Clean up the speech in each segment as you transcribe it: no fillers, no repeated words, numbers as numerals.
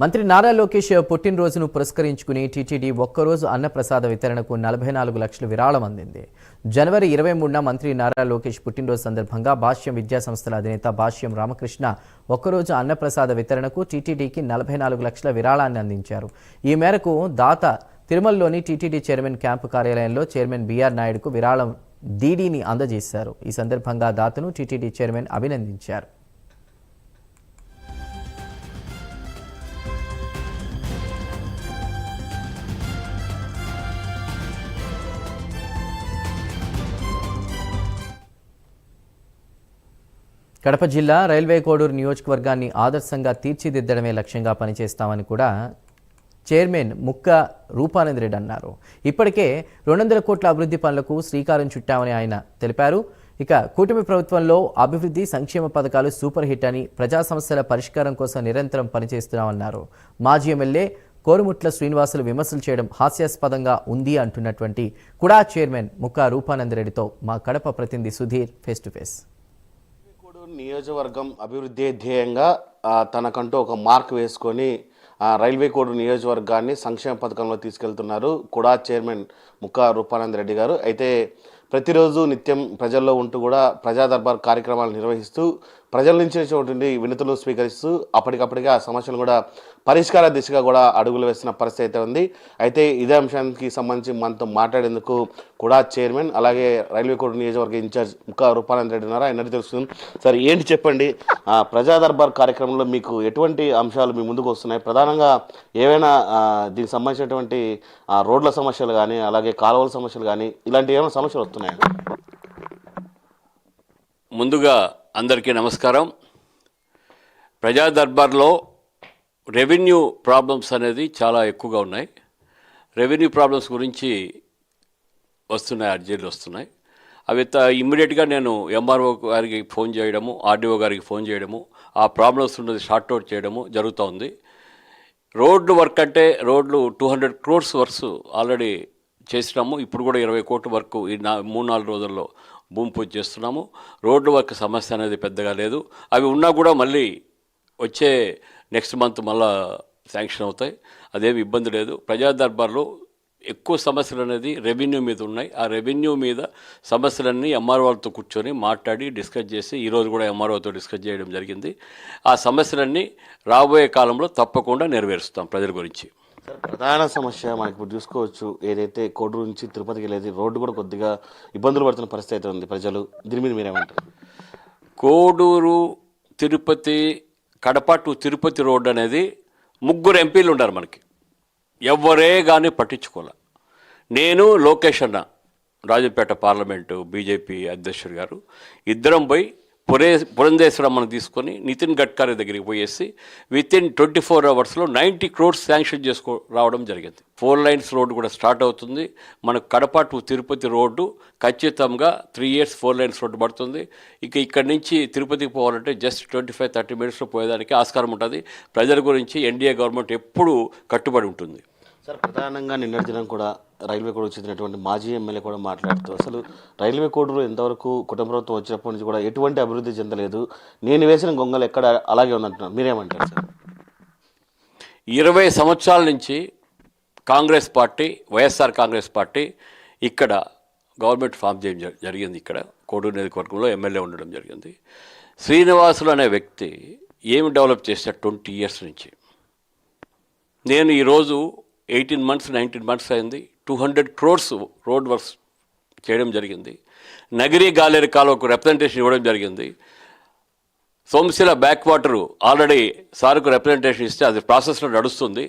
మంత్రి నారా లోకేష్ పుట్టినరోజును పురస్కరించుకుని టీటీడీ ఒక్కరోజు అన్నప్రసాద వితరణకు 44 లక్షల విరాళం అందింది. జనవరి 23న మంత్రి నారా లోకేష్ పుట్టినరోజు సందర్భంగా భాష్యం విద్యాసంస్థల అధినేత భాష్యం రామకృష్ణ ఒక్కరోజు అన్నప్రసాద వితరణకు టీటీడీకి 44 లక్షల విరాళాన్ని అందించారు. ఈ మేరకు దాత తిరుమలలోని టీటీడీ చైర్మన్ క్యాంపు కార్యాలయంలో చైర్మన్ బిఆర్ నాయుడుకు విరాళం డీడీని అందజేశారు. ఈ సందర్భంగా దాతను టీటీడీ చైర్మన్ అభినందించారు. కడప జిల్లా రైల్వే కోడూరు నియోజకవర్గాన్ని ఆదర్శంగా తీర్చిదిద్దడమే లక్ష్యంగా పనిచేస్తామని కూడా చైర్మన్ ముక్క రూపానంద రెడ్డి అన్నారు. ఇప్పటికే 200 కోట్ల అభివృద్ధి పనులకు శ్రీకారం చుట్టామని ఆయన తెలిపారు. ఇక కూటమి ప్రభుత్వంలో అభివృద్ధి సంక్షేమ పథకాలు సూపర్ హిట్ అని, ప్రజా సమస్యల పరిష్కారం కోసం నిరంతరం పనిచేస్తున్నామన్నారు. మాజీ ఎమ్మెల్యే కోరుముట్ల శ్రీనివాసులు విమర్శలు చేయడం హాస్యాస్పదంగా ఉంది అంటున్నటువంటి కూడా చైర్మన్ ముక్క రూపానంద రెడ్డితో మా కడప ప్రతినిధి సుధీర్ ఫేస్ టు ఫేస్. నియోజకవర్గం అభివృద్ధి ధ్యేయంగా తనకంటూ ఒక మార్క్ వేసుకొని రైల్వే కోడ్ నియోజకవర్గాన్ని సంక్షేమ పథకంలో తీసుకెళ్తున్నారు కుడా చైర్మన్ ముక్క రూపానంద రెడ్డి గారు. అయితే ప్రతిరోజు నిత్యం ప్రజల్లో ఉంటూ కూడా ప్రజా దర్బార్ కార్యక్రమాలు నిర్వహిస్తూ ప్రజల నుంచి వచ్చినటువంటి వినతులు స్వీకరిస్తూ అప్పటికప్పటిగా ఆ సమస్యలు కూడా పరిష్కార దిశగా కూడా అడుగులు వేస్తున్న పరిస్థితి అయితే ఉంది. అయితే ఇదే అంశానికి సంబంధించి మనతో మాట్లాడేందుకు కూడా చైర్మన్ అలాగే రైల్వే కోడ్ నియోజకవర్గ ఇన్ఛార్జ్ ముక్క రూపానంద రెడ్డి ఉన్నారు. ఆయన తెలుస్తుంది. సార్, ఏంటి చెప్పండి, ప్రజా దర్బార్ కార్యక్రమంలో మీకు ఎటువంటి అంశాలు మీ ముందుకు వస్తున్నాయి? ప్రధానంగా ఏవైనా దీనికి సంబంధించినటువంటి రోడ్ల సమస్యలు కానీ అలాగే కాలువల సమస్యలు కానీ ఇలాంటి ఏమైనా సమస్యలు వస్తున్నాయి? ముందుగా అందరికీ నమస్కారం. ప్రజా దర్బార్లో రెవెన్యూ ప్రాబ్లమ్స్ అనేది చాలా ఎక్కువగా ఉన్నాయి. రెవెన్యూ ప్రాబ్లమ్స్ గురించి వస్తున్నాయి, అర్జీలు వస్తున్నాయి. అవి ఇమ్మీడియట్గా నేను ఎంఆర్ఓ గారికి ఫోన్ చేయడము, ఆర్డీఓ గారికి ఫోన్ చేయడము, ఆ ప్రాబ్లమ్స్ ఉన్నది షార్ట్ అవుట్ చేయడము జరుగుతూ ఉంది. రోడ్లు వర్క్ అంటే రోడ్లు 200 crores వర్క్స్ ఆల్రెడీ చేసినాము. ఇప్పుడు కూడా 20 కోట్ల వరకు ఈ 3-4 రోజుల్లో భూమి పూజ చేస్తున్నాము. రోడ్ల వర్క్ సమస్య అనేది పెద్దగా లేదు. అవి ఉన్నా కూడా మళ్ళీ వచ్చే నెక్స్ట్ మంత్ మళ్ళా శాంక్షన్ అవుతాయి. అదేమి ఇబ్బంది లేదు. ప్రజా దర్బార్లో ఎక్కువ సమస్యలు అనేది రెవెన్యూ మీద ఉన్నాయి. ఆ రెవెన్యూ మీద సమస్యలన్నీ ఎంఆర్ఓలతో కూర్చొని మాట్లాడి డిస్కస్ చేసి ఈరోజు కూడా ఎంఆర్ఓతో డిస్కస్ చేయడం జరిగింది. ఆ సమస్యలన్నీ రాబోయే కాలంలో తప్పకుండా నెరవేరుస్తాం ప్రజల గురించి. ప్రధాన సమస్య మనకి ఇప్పుడు చూసుకోవచ్చు, ఏదైతే కోడూరు నుంచి తిరుపతికి వెళ్ళేది రోడ్డు కూడా కొద్దిగా ఇబ్బందులు పడుతున్న పరిస్థితి అయితే ఉంది ప్రజలు. దీని మీద మీరేమంటారు? కోడూరు తిరుపతి కడప టు తిరుపతి రోడ్డు అనేది 3 ఎంపీలు ఉన్నారు మనకి. ఎవరే కానీ పట్టించుకోలే. నేను లోకేష్ అన్న రాజంపేట పార్లమెంటు బీజేపీ అధ్యక్షుడు గారు ఇద్దరం పోయి పురంధేశ్వరమ్మను తీసుకొని నితిన్ గడ్కరీ దగ్గరికి పోయేసి వితిన్ 24 అవర్స్లో 90 crores శాంక్షన్ రావడం జరిగింది. 4 lanes రోడ్డు కూడా స్టార్ట్ అవుతుంది. మనకు కడప టు తిరుపతి రోడ్డు ఖచ్చితంగా 3 years 4 lanes రోడ్డు పడుతుంది. ఇక ఇక్కడి నుంచి తిరుపతికి పోవాలంటే జస్ట్ 25-30 minutesలో పోయేదానికి ఆస్కారం ఉంటుంది. ప్రజల గురించి ఎన్డీఏ గవర్నమెంట్ ఎప్పుడూ కట్టుబడి ఉంటుంది. సార్, ప్రధానంగా నిన్నటి దినం కూడా రైల్వే కోడ్కు చెందినటువంటి మాజీ ఎమ్మెల్యే కూడా మాట్లాడుతూ అసలు రైల్వే కోడ్లో ఎంతవరకు కుటుంబ ప్రభుత్వం వచ్చినప్పటి నుంచి కూడా ఎటువంటి అభివృద్ధి చెందలేదు, నేను వేసిన గొంగలు ఎక్కడ అలాగే ఉందంటున్నారు. మీరేమంటారు సార్? 20 సంవత్సరాల నుంచి కాంగ్రెస్ పార్టీ, వైఎస్ఆర్ కాంగ్రెస్ పార్టీ ఇక్కడ గవర్నమెంట్ ఫామ్ చేయడం జరిగింది. ఇక్కడ కోడూరు నియోజకవర్గంలో ఎమ్మెల్యే ఉండడం జరిగింది. శ్రీనివాసులు అనే వ్యక్తి ఏమి డెవలప్ చేశారు 20 years నుంచి. నేను ఈరోజు 18 months 19 months అయింది. 200 crores రోడ్ వర్క్స్ చేయడం జరిగింది. నగిరి గాలేరు కాలువకు రిప్రజెంటేషన్ ఇవ్వడం జరిగింది. సోమశిల బ్యాక్ వాటరు ఆల్రెడీ సార్కు రిప్రజెంటేషన్ ఇస్తే అది ప్రాసెస్లో నడుస్తుంది.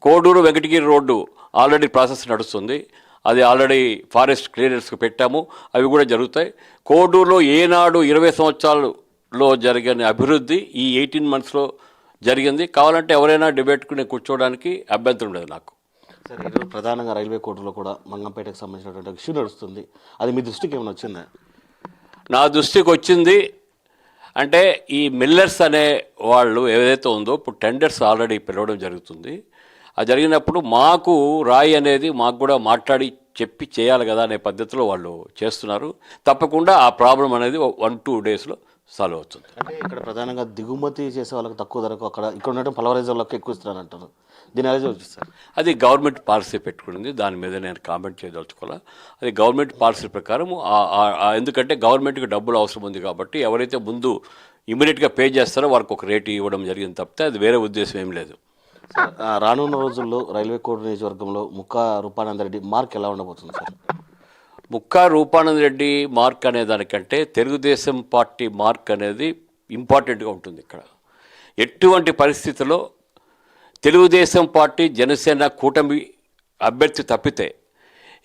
Koduru Venkatagiri road already process నడుస్తుంది. అది ఆల్రెడీ ఫారెస్ట్ క్లియరెన్స్కి పెట్టాము. అవి కూడా జరుగుతాయి. కోడూరులో ఏనాడు 20 సంవత్సరాలలో జరిగిన అభివృద్ధి ఈ 18 monthsలో జరిగింది. కావాలంటే ఎవరైనా డిబేట్కు నేను కూర్చోవడానికి అభ్యంతరం ఉండదు నాకు. సార్, ఈరోజు ప్రధానంగా రైల్వే కోర్టులో కూడా మంగంపేటకు సంబంధించినటువంటి ఇష్యూ నడుస్తుంది. అది మీ దృష్టికి ఏమైనా వచ్చిందా? నా దృష్టికి వచ్చింది. అంటే ఈ మిల్లర్స్ అనే వాళ్ళు ఏదైతే ఉందో ఇప్పుడు టెండర్స్ ఆల్రెడీ పిలవడం జరుగుతుంది. అది జరిగినప్పుడు మాకు రాయి అనేది మాకు కూడా మాట్లాడి చెప్పి చేయాలి కదా అనే పద్ధతిలో వాళ్ళు చేస్తున్నారు. తప్పకుండా ఆ ప్రాబ్లం అనేది 1-2 daysలో సాల్వ్ అవుతుంది. అంటే ఇక్కడ ప్రధానంగా దిగుమతి చేసే వాళ్ళకి తక్కువ ధరకు ఇక్కడ ఉన్నట్టు పలవరైజర్లకు ఎక్కువ ఇస్తున్నారు అంటారు. దీని ఎలా చూస్తారు? అది గవర్నమెంట్ పాలసీ పెట్టుకునింది, దాని మీద నేను కామెంట్ చేయదలుచుకోవాలా. అది గవర్నమెంట్ పాలసీ ప్రకారం ఎందుకంటే గవర్నమెంట్కి డబ్బులు అవసరం ఉంది కాబట్టి ఎవరైతే ముందు ఇమీడియట్గా పే చేస్తారో వారికి ఒక రేటు ఇవ్వడం జరిగింది తప్పితే అది వేరే ఉద్దేశం ఏం లేదు. రానున్న రోజుల్లో రైల్వే కోడ్ నియోజకవర్గంలో ముక్కా రూపానందరెడ్డి మార్క్ ఎలా ఉండబోతుంది సార్? ముక్కా రూపానందరెడ్డి మార్క్ అనే దానికంటే తెలుగుదేశం పార్టీ మార్క్ అనేది ఇంపార్టెంట్గా ఉంటుంది. ఇక్కడ ఎటువంటి పరిస్థితుల్లో తెలుగుదేశం పార్టీ జనసేన కూటమి అభ్యర్థి తప్పితే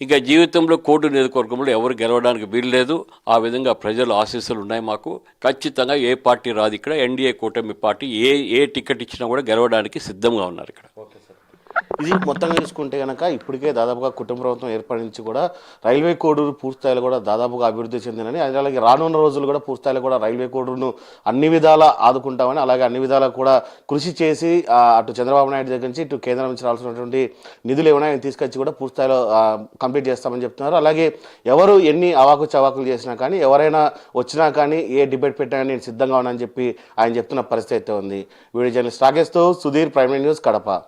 ఇంకా జీవితంలో కోడు నియోజకవర్గంలో ఎవరు గెలవడానికి వీల్లేదు. ఆ విధంగా ప్రజల ఆశీస్సులు ఉన్నాయి మాకు. ఖచ్చితంగా ఏ పార్టీ రాదు ఇక్కడ. ఎన్డీఏ కూటమి పార్టీ ఏ టికెట్ ఇచ్చినా కూడా గెలవడానికి సిద్ధంగా ఉన్నారు ఇక్కడ. ఇది మొత్తంగా చూసుకుంటే కనుక ఇప్పటికే దాదాపుగా కుటుంబ ప్రభుత్వం ఏర్పడి నుంచి కూడా రైల్వే కోడూరు పూర్తిస్థాయిలో కూడా దాదాపుగా అభివృద్ధి చెందినని, అలాగే రానున్న రోజులు కూడా పూర్తిస్థాయిలో కూడా రైల్వే కోడూరును అన్ని విధాలా ఆదుకుంటామని, అలాగే అన్ని విధాలా కూడా కృషి చేసి అటు చంద్రబాబు నాయుడు దగ్గర నుంచి ఇటు కేంద్రం నుంచి రావాల్సినటువంటి నిధులు ఏమైనా తీసుకొచ్చి కూడా పూర్తిస్థాయిలో కంప్లీట్ చేస్తామని చెప్తున్నారు. అలాగే ఎవరు ఎన్ని అవాకు చవాకులు చేసినా కానీ, ఎవరైనా వచ్చినా కానీ, ఏ డిబేట్ పెట్టినా నేను సిద్ధంగా ఉన్నానని చెప్పి ఆయన చెప్తున్న పరిస్థితి అయితే ఉంది. వీడియో జర్నలిస్ట్ రాకేష్తో సుధీర్, ప్రైమ్ న్యూస్, కడప.